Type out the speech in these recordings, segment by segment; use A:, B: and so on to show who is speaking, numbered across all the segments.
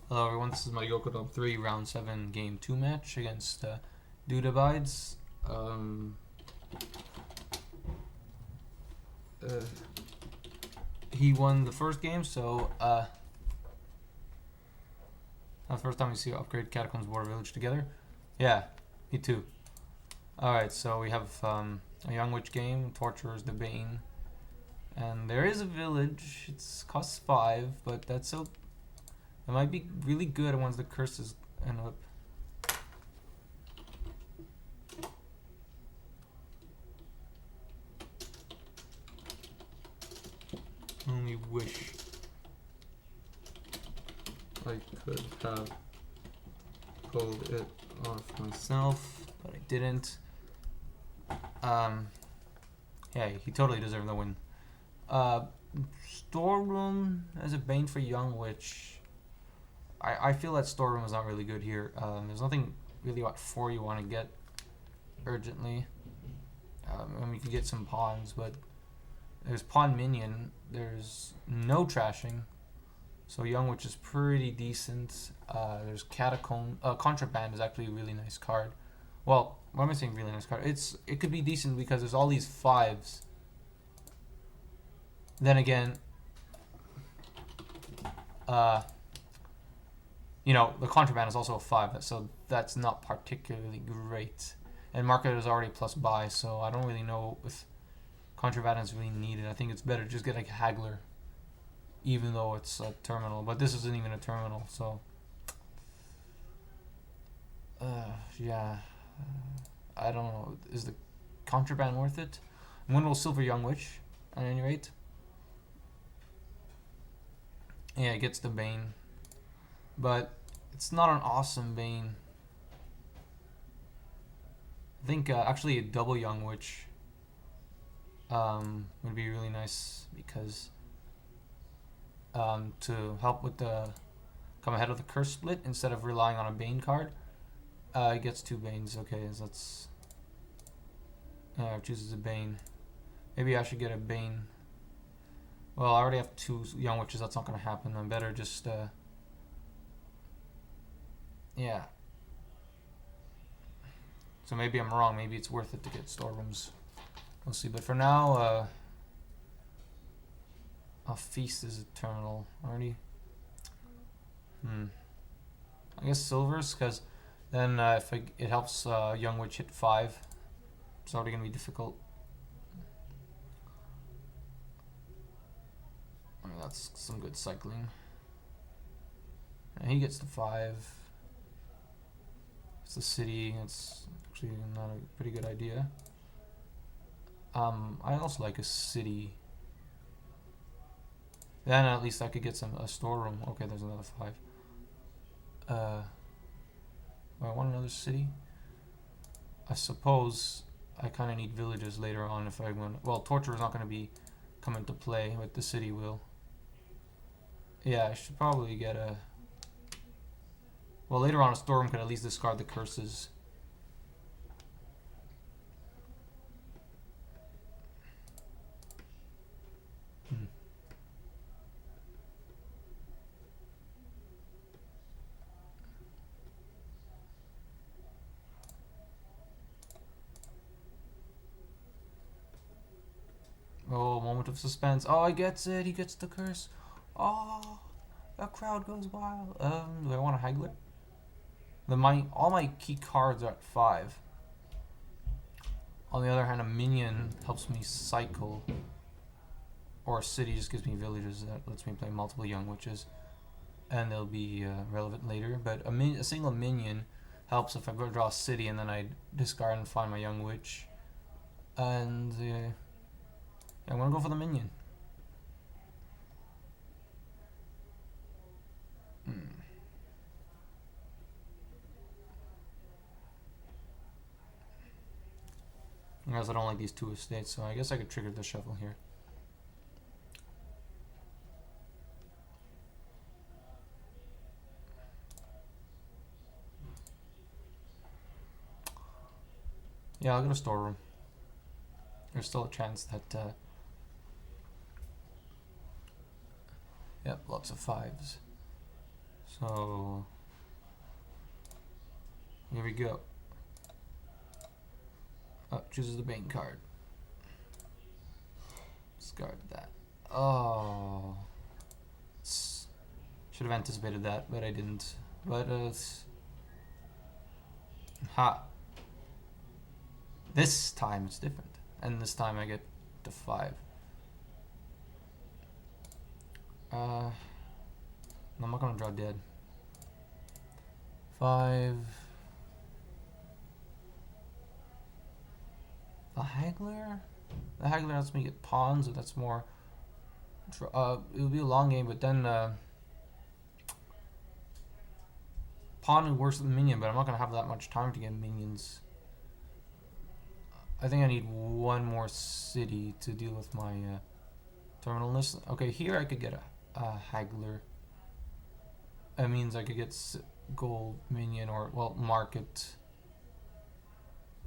A: Hello everyone, this is my GokoDom III Round 7 Game 2 match against dudeabides. He won the first game, so that's the first time we see upgrade Catacombs Border Village together. Yeah, me too. Alright, so we have a Young Witch game, Torturer's the Bane. And there is a village, it's costs 5, but that's so... It might be really good once the curses end up. Only wish I could have pulled it off myself, but I didn't. Yeah, he totally deserved the win. Storeroom as a Bane for Young Witch. I feel that Storeroom is not really good here. There's nothing really what for you want to get urgently. I mean, you can get some pawns, but there's Pawn Minion. There's no trashing. So Young Witch is pretty decent. There's Catacomb. Contraband is actually a really nice card. Well, why am I saying really nice card? It could be decent because there's all these 5s. Then again, you know, the Contraband is also a 5, so that's not particularly great. And Market is already plus buy, so I don't really know if Contraband is really needed. I think it's better to just get like a Haggler, even though it's a terminal. But this isn't even a terminal, so... yeah. I don't know. Is the Contraband worth it? I'm going to go Silver Young Witch, at any rate. Yeah, it gets the Bane. But it's not an awesome Bane. I think actually a double Young Witch would be really nice because to help with the come ahead of the curse split instead of relying on a Bane card. It gets 2 Banes. Okay, so that's chooses a Bane. Maybe I should get a Bane. Well, I already have 2 Young Witches. That's not going to happen. I'm better just yeah. So maybe I'm wrong. Maybe it's worth it to get storerooms. We'll see. But for now, a feast is a terminal already. I guess silvers, because then if it helps Young Witch hit 5, it's already gonna be difficult. I mean, that's some good cycling. And he gets the 5. It's the city. It's actually not a pretty good idea. I also like a city. Then at least I could get a storeroom. Okay, there's another 5. I want another city. I suppose I kind of need villages later on if I want. Well, Torture is not going to be come into play, but the city will. Yeah, I should probably get a... Well, later on a storeroom could at least discard the curses. Oh, moment of suspense. Oh, he gets it. He gets the curse. Oh, the crowd goes wild. Do I want a Haggler? All my key cards are at 5. On the other hand, a minion helps me cycle. Or a city just gives me villages that lets me play multiple Young Witches. And they'll be relevant later. But a single minion helps if I go draw a city and then I discard and find my Young Witch. And I'm gonna go for the minion. I guess I don't like these 2 estates, so I guess I could trigger the shuffle here. Yeah, I'll get a storeroom. There's still a chance that... Yep, lots of 5s. So here we go. Oh, chooses the Bane card. Discard that. Oh, should have anticipated that, but I didn't. But ha. This time it's different, and this time I get the 5. I'm not gonna draw dead. 5. The Haggler? The Haggler lets me get pawns, so that's more. It'll be a long game, but then pawn works with the minion, but I'm not gonna have that much time to get minions. I think I need one more city to deal with my terminal list. Okay, here I could get a Haggler. That means I could get gold minion or, well, market.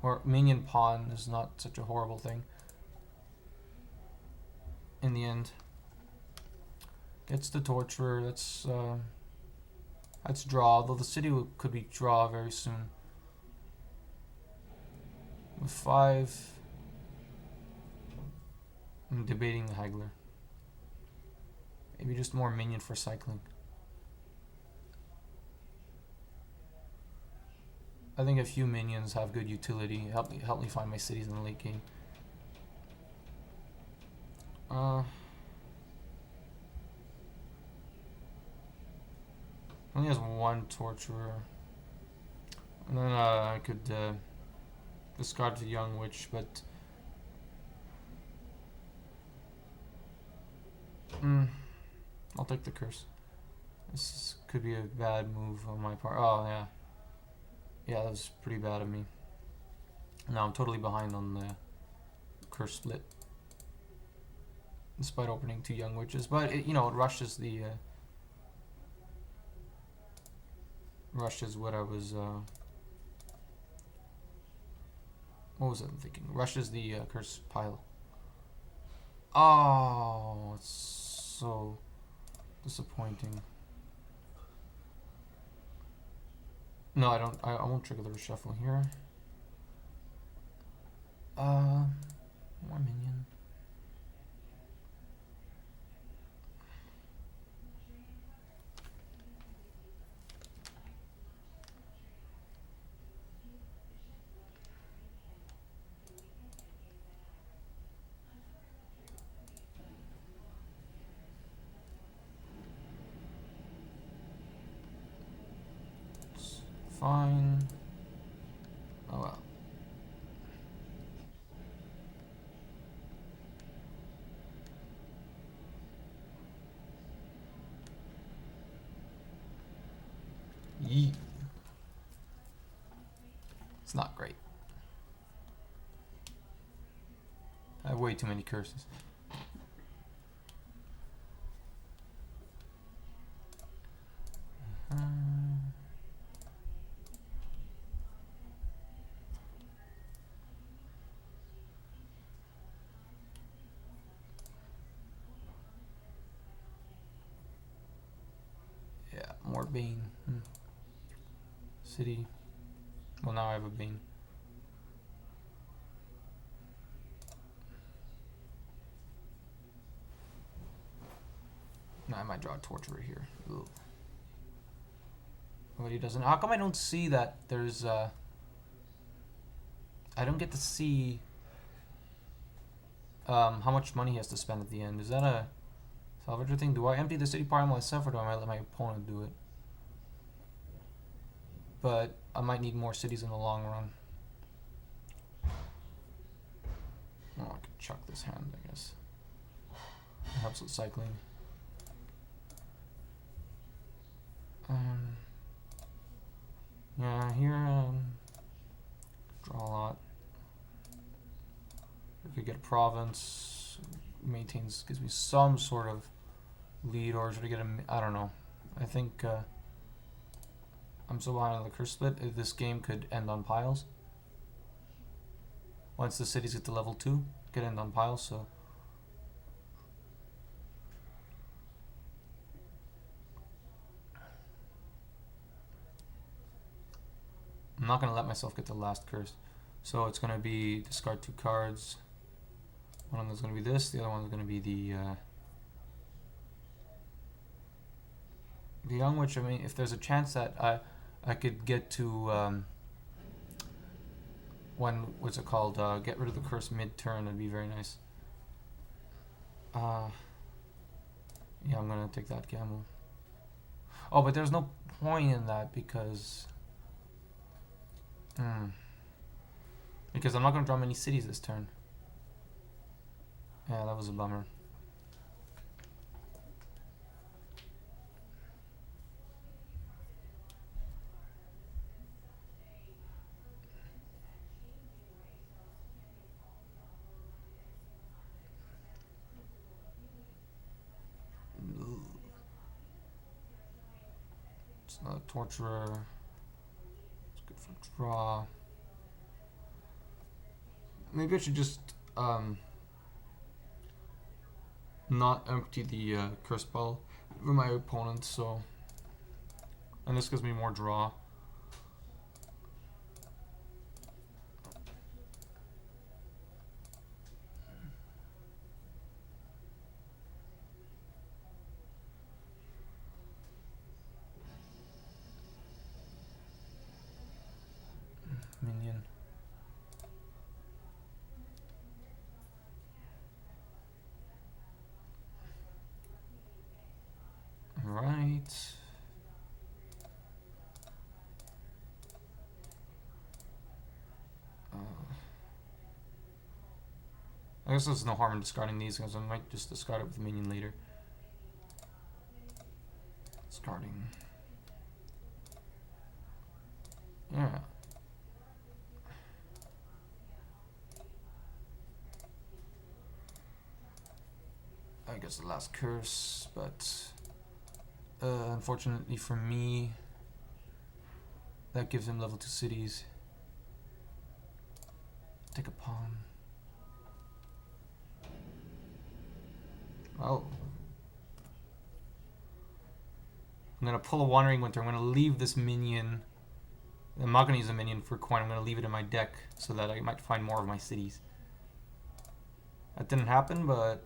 A: Or minion pawn is not such a horrible thing. In the end. Gets the Torturer. That's draw, although the city could be draw very soon. With 5, I'm debating the Haggler. Maybe just more minion for cycling. I think a few minions have good utility. Help me find my cities in the late game. Only has 1 Torturer. And then I could discard the Young Witch, but I'll take the curse. This could be a bad move on my part. Oh yeah. Yeah, that was pretty bad of me. Now I'm totally behind on the curse split. Despite opening 2 Young Witches. But it, it rushes the rushes what I was what was I thinking? Rushes the curse pile. Oh, it's so disappointing. No, I won't trigger the reshuffle here. More minion. It's fine. Oh well. Yee. It's not great. I have way too many curses. Yeah, more Bane. City. Well, now I have a Bane. No, I might draw a Torturer here. Ooh. But he doesn't. How come I don't see that there's I don't get to see how much money he has to spend at the end. Is that a salvager thing? Do I empty the city pile myself, or do I let my opponent do it? But I might need more cities in the long run. Oh, I could chuck this hand, I guess. It helps with cycling. Yeah, here, draw a lot. I could get a province, maintains, gives me some sort of lead, or should I get a, I don't know. I think I'm so behind on the curse split, this game could end on piles. Once the cities get to level 2, it could end on piles, so. not going to let myself get the last curse. So it's going to be discard 2 cards. One of them is going to be this. The other one is going to be the Young Witch. I mean, if there's a chance that I could get to what's it called? Get rid of the curse mid-turn. That'd be very nice. Yeah, I'm gonna take that gamble. Oh, but there's no point in that because I'm not gonna draw many cities this turn. Yeah, that was a bummer. It's not a torturer. It's good for draw. Maybe I should just not empty the curse ball for my opponent, so, and this gives me more draw. Minion. Right. I guess there's no harm in discarding these because I might just discard it with the minion later. Discarding. Yeah. I guess the last curse, but unfortunately for me, that gives him level 2 cities. Take a pawn. Oh. I'm gonna pull a Wandering Winter. I'm gonna leave this minion. I'm not gonna use a minion for coin. I'm gonna leave it in my deck so that I might find more of my cities. That didn't happen, but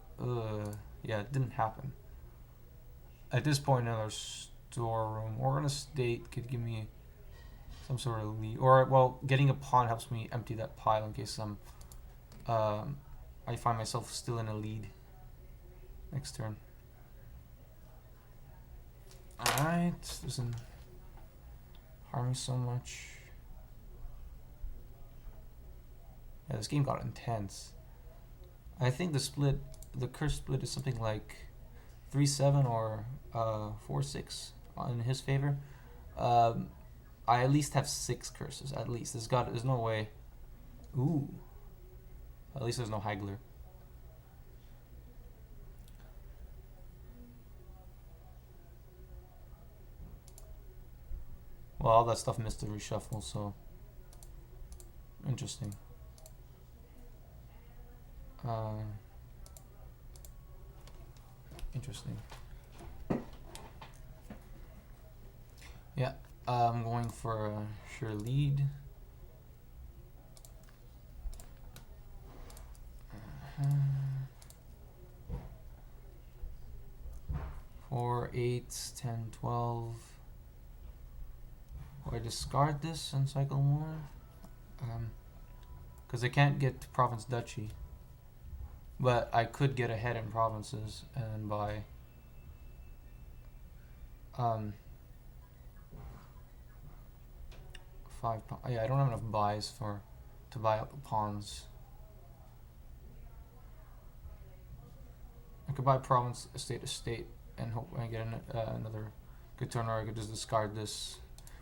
A: yeah, it didn't happen. At this point, another storeroom or an estate could give me some sort of lead. Or, well, getting a pawn helps me empty that pile in case I find myself still in a lead next turn. Alright, doesn't harm me so much. Yeah, this game got intense. I think the curse split is something like 3-7 or 4-6 in his favor. I at least have 6 curses. At least there's no way. Ooh, at least there's no Haggler. Well, all that stuff missed the reshuffle, so interesting. Interesting. Yeah, I'm going for a sure lead. 4, 8, 10, 12. Do I discard this and cycle more? Because I can't get to Province Duchy. But I could get ahead in provinces and buy yeah, I don't have enough buys to buy up the pawns. I could buy province, estate, and hope I get another good turn, or I could just discard this.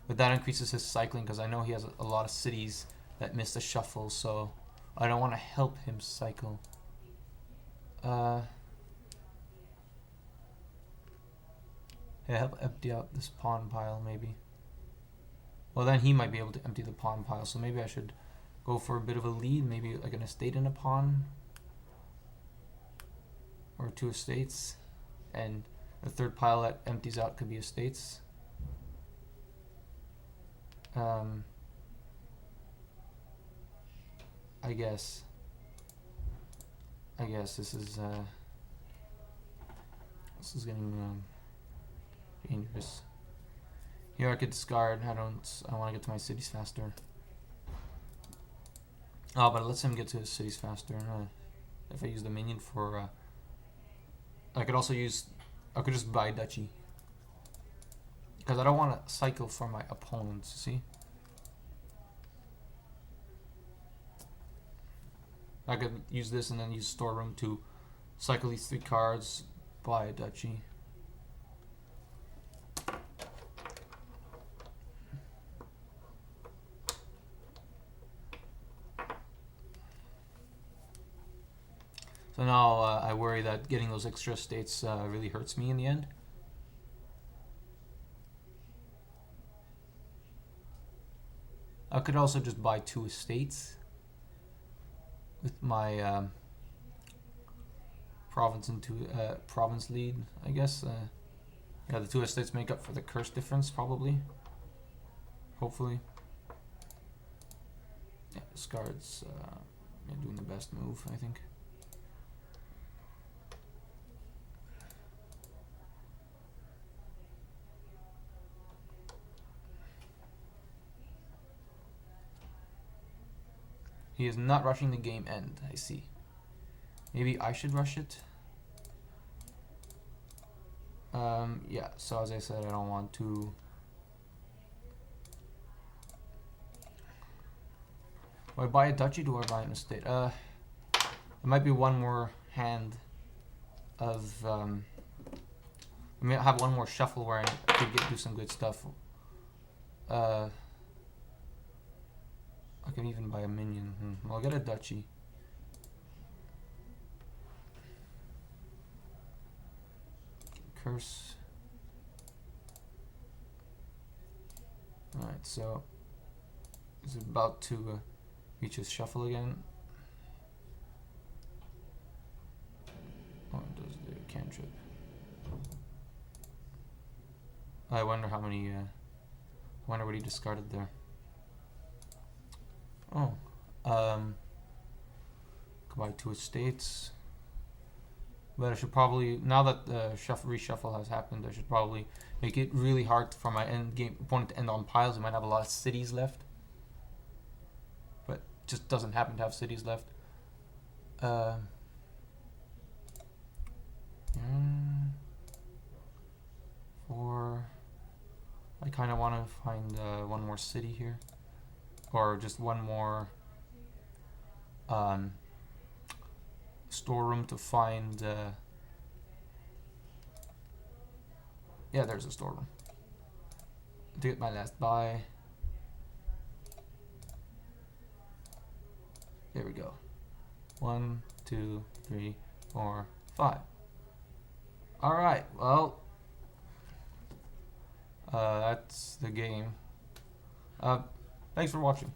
A: But that increases his cycling because I know he has a lot of cities that missed a shuffle, so I don't want to help him cycle. Yeah, help empty out this pawn pile, maybe. Well, then he might be able to empty the pawn pile, so maybe I should go for a bit of a lead, maybe like an estate and a pawn. Or 2 estates. And the third pile that empties out could be estates. I guess this is getting dangerous. Here I could discard. I want to get to my cities faster. Oh, but it lets him get to his cities faster. If I use the minion for, I could just buy duchy. Because I don't want to cycle for my opponents, see? I could use this and then use storeroom to cycle these 3 cards, buy a duchy. So now I worry that getting those extra states really hurts me in the end. I could also just buy 2 estates with my province lead, I guess. Yeah, the 2 estates make up for the curse difference, probably. Hopefully. Yeah, discards doing the best move, I think. He is not rushing the game end, I see. Maybe I should rush it. Yeah, so as I said, I don't want to. Do I buy a duchy or do I buy an estate? There might be one more hand of. I may have one more shuffle where I could do some good stuff. I can even buy a minion. Well, I'll get a duchy. Curse. Alright, so is it about to reach his shuffle again? Oh, it does the cantrip. I wonder how many. I wonder what he discarded there. Oh, could buy 2 estates. But I should probably, now that the reshuffle has happened, I should probably make it really hard for my opponent to end on piles. He might have a lot of cities left, but just doesn't happen to have cities left. I kind of want to find one more city here, or just one more storeroom to find. Yeah, there's a storeroom to get my last buy. There we go. 1, 2, 3, 4, 5. All right. Well, that's the game. Thanks for watching.